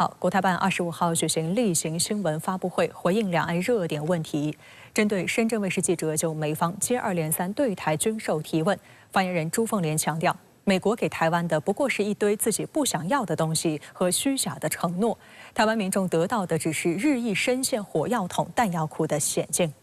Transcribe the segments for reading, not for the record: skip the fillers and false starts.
好，国台办25号举行例行新闻发布会，回应两岸热点问题。针对深圳卫视记者就美方接二连三对台军售提问，发言人朱凤莲强调，美国给台湾的不过是一堆自己不想要的东西和虚假的承诺，台湾民众得到的只是日益深陷火药桶、弹药库的险境。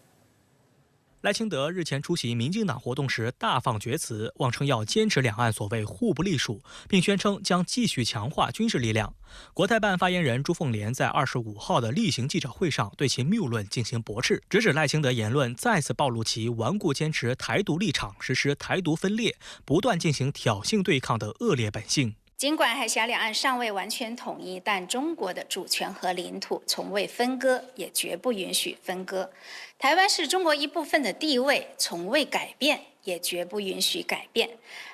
赖清德日前出席民进党活动时大放厥词，妄称要坚持两岸所谓互不隶属，并宣称将继续强化军事力量。国台办发言人朱凤莲在25号的例行记者会上对其谬论进行驳斥，直指赖清德言论再次暴露其顽固坚持台独立场、实施台独分裂、不断进行挑衅对抗的恶劣本性。尽管海峡两岸尚未完全统一，但中国的主权和领土从未分割，也绝不允许分割。台湾是中国一部分的地位从未改变，也绝不允许改变。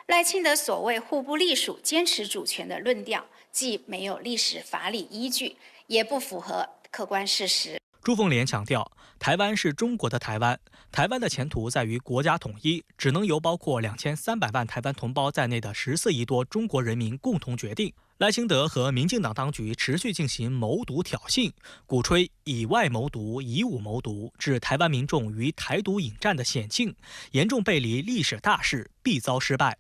赖清德所谓互不隶属、坚持主权的论调，既没有历史法理依据，也不符合客观事实。朱凤莲强调，台湾是中国的台湾，台湾的前途在于国家统一，只能由包括2300万台湾同胞在内的14亿多中国人民共同决定。赖清德和民进党当局持续进行谋独挑衅，鼓吹以外谋独、以武谋独，置台湾民众于台独引战的险境，严重背离历史大势，必遭失败。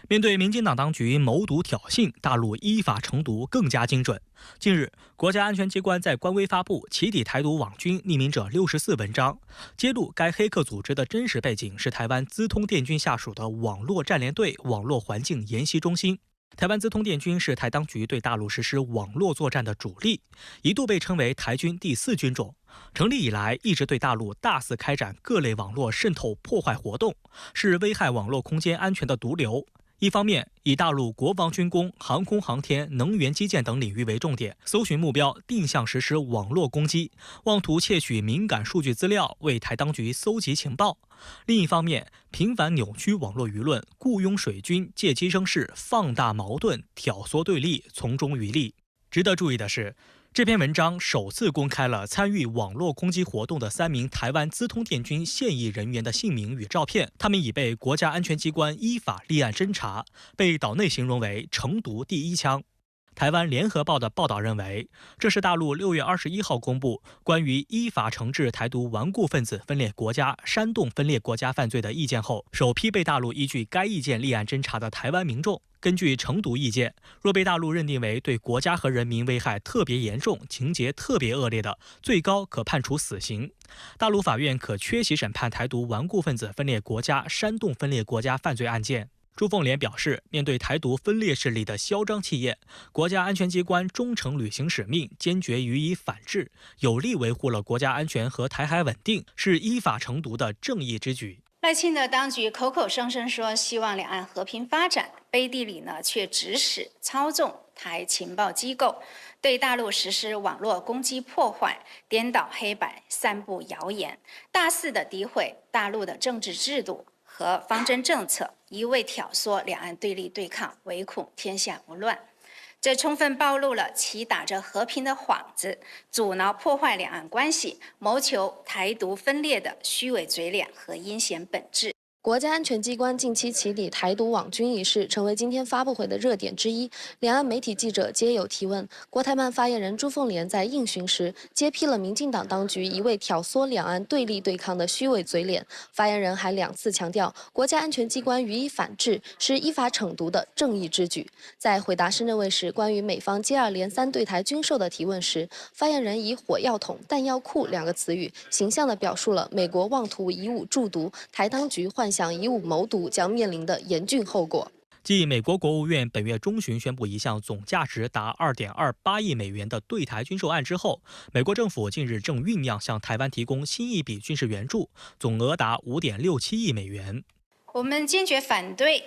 面对民进党当局谋独挑衅，大陆依法惩毒更加精准。近日，国家安全机关在官微发布起底台独网军匿名者64文章，揭露该黑客组织的真实背景是台湾资通电军下属的网络战联队网络环境研习中心。台湾资通电军是台当局对大陆实施网络作战的主力，一度被称为台军第4军种。成立以来，一直对大陆大肆开展各类网络渗透破坏活动，是危害网络空间安全的毒瘤。一方面，以大陆国防军工、航空航天、能源基建等领域为重点，搜寻目标，定向实施网络攻击，妄图窃取敏感数据资料，为台当局搜集情报；另一方面，频繁扭曲网络舆论，雇佣水军，借机生事，放大矛盾，挑唆对立，从中渔利。值得注意的是，这篇文章首次公开了参与网络攻击活动的3名台湾资通电军现役人员的姓名与照片，他们已被国家安全机关依法立案侦查，被岛内形容为成毒第1枪。台湾联合报的报道认为，这是大陆6月21号公布关于依法惩治台独顽固分子分裂国家、煽动分裂国家犯罪的意见后，首批被大陆依据该意见立案侦查的台湾民众。根据惩毒意见，若被大陆认定为对国家和人民危害特别严重、情节特别恶劣的，最高可判处死刑。大陆法院可缺席审判台独顽固分子分裂国家、煽动分裂国家犯罪案件。朱凤莲表示，面对台独分裂势力的嚣张气焰，国家安全机关忠诚履行使命，坚决予以反制，有力维护了国家安全和台海稳定，是依法惩毒的正义之举。赖清德当局口口声声说希望两岸和平发展，背地里却指使操纵台情报机构，对大陆实施网络攻击破坏，颠倒黑白，散布谣言，大肆的诋毁大陆的政治制度和方针政策，一味挑唆两岸对立对抗，唯恐天下不乱。这充分暴露了其打着和平的幌子，阻挠破坏两岸关系，谋求台独分裂的虚伪嘴脸和阴险本质。国家安全机关近期起底台独网军一事，成为今天发布会的热点之一。两岸媒体记者皆有提问。国台办发言人朱凤莲在应询时，揭批了民进党当局一味挑唆两岸对立对抗的虚伪嘴脸。发言人还2次强调，国家安全机关予以反制，是依法惩毒的正义之举。在回答深圳卫视关于美方接二连三对台军售的提问时，发言人以火药桶、弹药库2个词语，形象地表述了美国妄图以武助独，台当局幻想以武谋独将面临的严峻后果。继美国国务院本月中旬宣布一项总价值达2.28亿美元的对台军售案之后，美国政府近日正酝酿向台湾提供新一笔军事援助，总额达5.67亿美元。我们坚决反对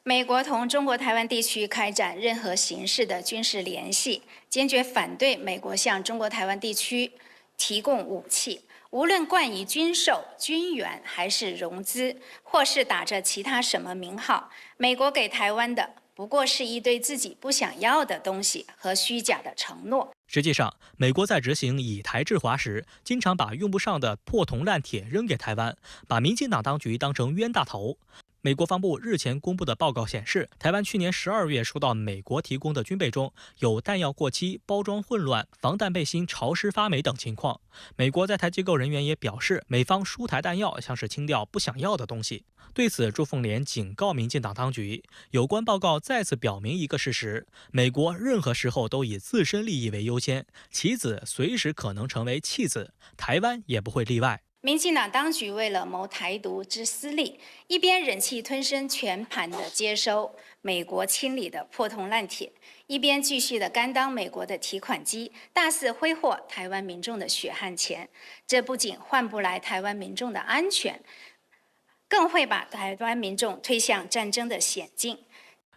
美国同中国台湾地区开展任何形式的军事联系，坚决反对美国向中国台湾地区提供武器。无论冠以军售、军援还是融资，或是打着其他什么名号，美国给台湾的不过是一堆自己不想要的东西和虚假的承诺。实际上，美国在执行以台制华时，经常把用不上的破铜烂铁扔给台湾，把民进党当局当成冤大头。美国防部日前公布的报告显示，台湾去年12月收到美国提供的军备中有弹药过期、包装混乱、防弹背心潮湿发霉等情况。美国在台机构人员也表示，美方输台弹药像是清掉不想要的东西。对此，朱凤莲警告民进党当局，有关报告再次表明一个事实：美国任何时候都以自身利益为优先，棋子随时可能成为弃子，台湾也不会例外。民进党当局为了谋台独之私利，一边忍气吞声全盘的接收美国清理的破铜烂铁，一边继续的甘当美国的提款机，大肆挥霍台湾民众的血汗钱。这不仅换不来台湾民众的安全，更会把台湾民众推向战争的险境。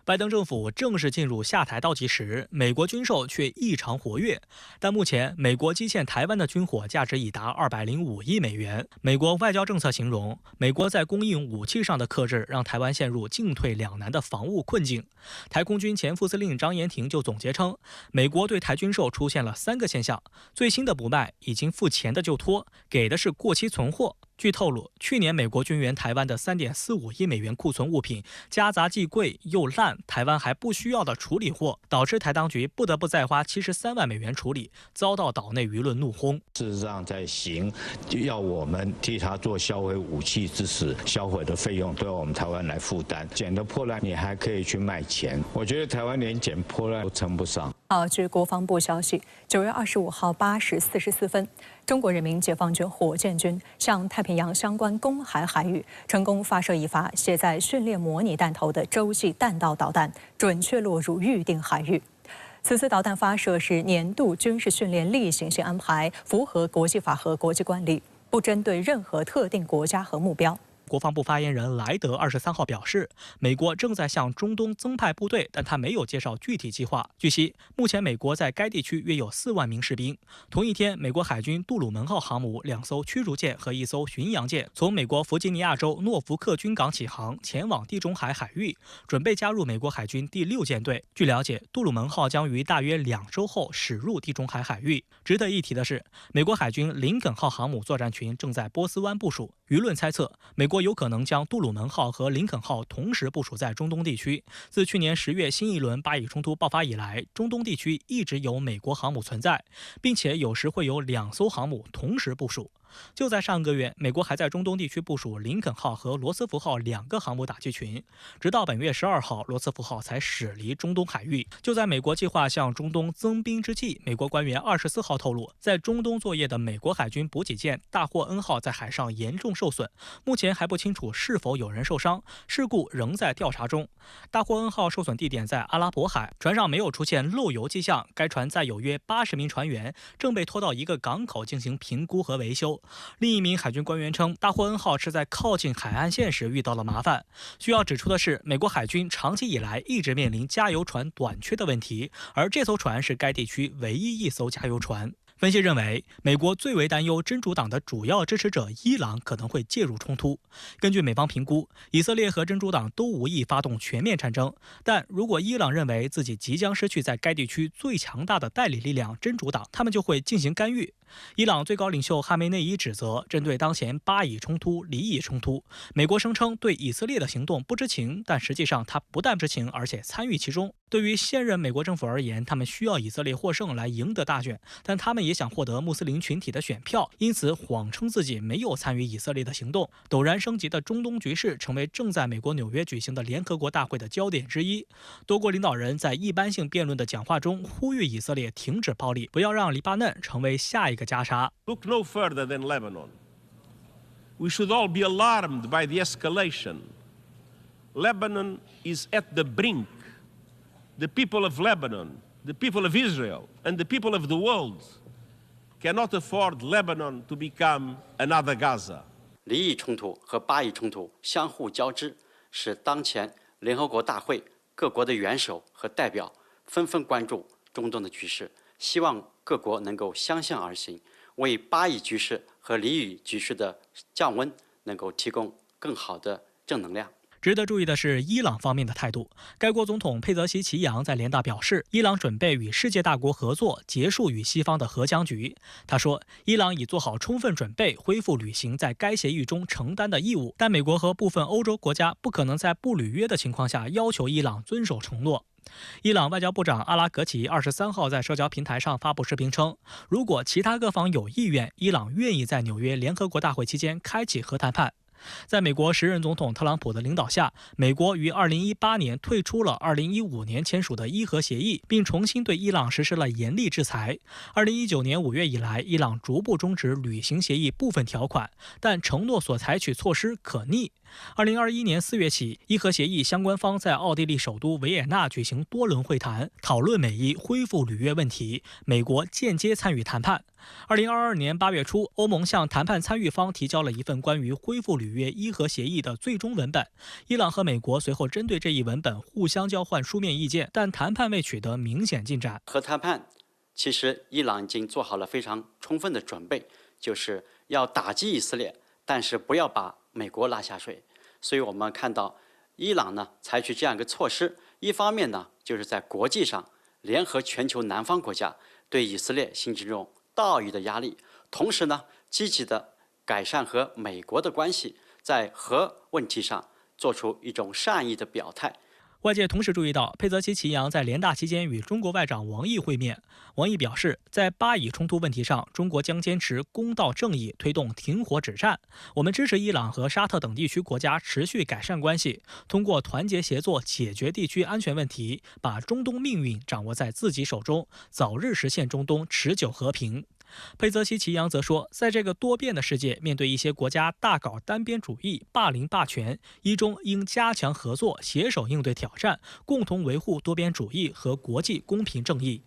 拜登政府正式进入下台倒计时，美国军售却异常活跃。但目前，美国积欠台湾的军火价值已达205亿美元。美国外交政策形容，美国在供应武器上的克制，让台湾陷入进退两难的防务困境。台空军前副司令张延廷就总结称，美国对台军售出现了3个现象：最新的不卖，已经付钱的就拖，给的是过期存货。据透露，去年美国军援台湾的3.45亿美元库存物品，夹杂既贵又烂，台湾还不需要的处理货，导致台当局不得不再花73万美元处理，遭到岛内舆论怒轰。事实上，在行要我们替他做销毁武器之时，销毁的费用都要我们台湾来负担。捡的破烂你还可以去卖钱，我觉得台湾连捡破烂都称不上。据国防部消息，9月25号8时44分，中国人民解放军火箭军向太平洋相关公海海域成功发射一发卸载训练模拟弹头的洲际弹道导弹，准确落入预定海域。此次导弹发射是年度军事训练例行性安排，符合国际法和国际惯例，不针对任何特定国家和目标。国防部发言人莱德23号表示，美国正在向中东增派部队，但他没有介绍具体计划。据悉，目前美国在该地区约有4万名士兵。同一天，美国海军杜鲁门号航母2艘驱逐舰和1艘巡洋舰从美国弗吉尼亚州诺福克军港起航，前往地中海海域，准备加入美国海军第6舰队。据了解，杜鲁门号将于大约2周后驶入地中海海域。值得一提的是，美国海军林肯号航母作战群正在波斯湾部署。舆论猜测，美国有可能将杜鲁门号和林肯号同时部署在中东地区。自去年10月新一轮巴以冲突爆发以来，中东地区一直有美国航母存在，并且有时会有2艘航母同时部署。就在上个月，美国还在中东地区部署林肯号和罗斯福号2个航母打击群，直到本月12号，罗斯福号才驶离中东海域。就在美国计划向中东增兵之际，美国官员24号透露，在中东作业的美国海军补给舰大霍恩号在海上严重受损，目前还不清楚是否有人受伤，事故仍在调查中。大霍恩号受损地点在阿拉伯海，船上没有出现漏油迹象，该船载有约80名船员，正被拖到一个港口进行评估和维修。另一名海军官员称，大霍恩号是在靠近海岸线时遇到了麻烦。需要指出的是，美国海军长期以来一直面临加油船短缺的问题，而这艘船是该地区唯一一艘加油船。分析认为，美国最为担忧真主党的主要支持者伊朗可能会介入冲突。根据美方评估，以色列和真主党都无意发动全面战争，但如果伊朗认为自己即将失去在该地区最强大的代理力量真主党，他们就会进行干预。伊朗最高领袖哈梅内伊指责，针对当前巴以冲突、黎以冲突，美国声称对以色列的行动不知情，但实际上他不但知情，而且参与其中。对于现任美国政府而言，他们需要以色列获胜来赢得大选，但他们也想获得穆斯林群体的选票，因此谎称自己没有参与以色列的行动。陡然升级的中东局势成为正在美国纽约举行的联合国大会的焦点之一。多国领导人在一般性辩论的讲话中呼吁以色列停止暴力，不要让黎巴嫩成为下一个加沙。 Look no further than Lebanon. We should all be alarmed by the escalation. Lebanon is at the brink. The people of Lebanon, the people of Israel, and the people of the world cannot afford Lebanon to become another Gaza. 黎以冲突和巴以冲突相互交织，使当前联合国大会各国的元首和代表纷纷关注中东的局势，希望各国能够相向而行，为巴以局势和黎以局势的降温能够提供更好的正能量。值得注意的是，伊朗方面的态度。该国总统佩泽西奇扬在联大表示，伊朗准备与世界大国合作，结束与西方的核僵局。他说，伊朗已做好充分准备，恢复履行在该协议中承担的义务，但美国和部分欧洲国家不可能在不履约的情况下要求伊朗遵守承诺。伊朗外交部长阿拉格齐23号在社交平台上发布视频称，如果其他各方有意愿，伊朗愿意在纽约联合国大会期间开启核谈判。在美国时任总统特朗普的领导下，美国于2018年退出了2015年签署的伊核协议，并重新对伊朗实施了严厉制裁。2019年5月以来，伊朗逐步终止履行协议部分条款，但承诺所采取措施可逆。2021年4月起，伊核协议相关方在奥地利首都维也纳举行多轮会谈，讨论美伊恢复履约问题，美国间接参与谈判。2022年8月初，欧盟向谈判参与方提交了一份关于恢复履约伊核协议的最终文本。伊朗和美国随后针对这一文本互相交换书面意见，但谈判未取得明显进展。核谈判其实伊朗已经做好了非常充分的准备，就是要打击以色列，但是不要把美国拉下水。所以我们看到伊朗呢采取这样一个措施，一方面呢就是在国际上联合全球南方国家对以色列形成这种道义的压力，同时呢积极的改善和美国的关系，在核问题上做出一种善意的表态。外界同时注意到，佩泽西奇扬在联大期间与中国外长王毅会面。王毅表示，在巴以冲突问题上，中国将坚持公道正义，推动停火止战。我们支持伊朗和沙特等地区国家持续改善关系，通过团结协作解决地区安全问题，把中东命运掌握在自己手中，早日实现中东持久和平。佩泽西奇扬则说，在这个多变的世界，面对一些国家大搞单边主义、霸凌霸权，伊中应加强合作，携手应对挑战，共同维护多边主义和国际公平正义。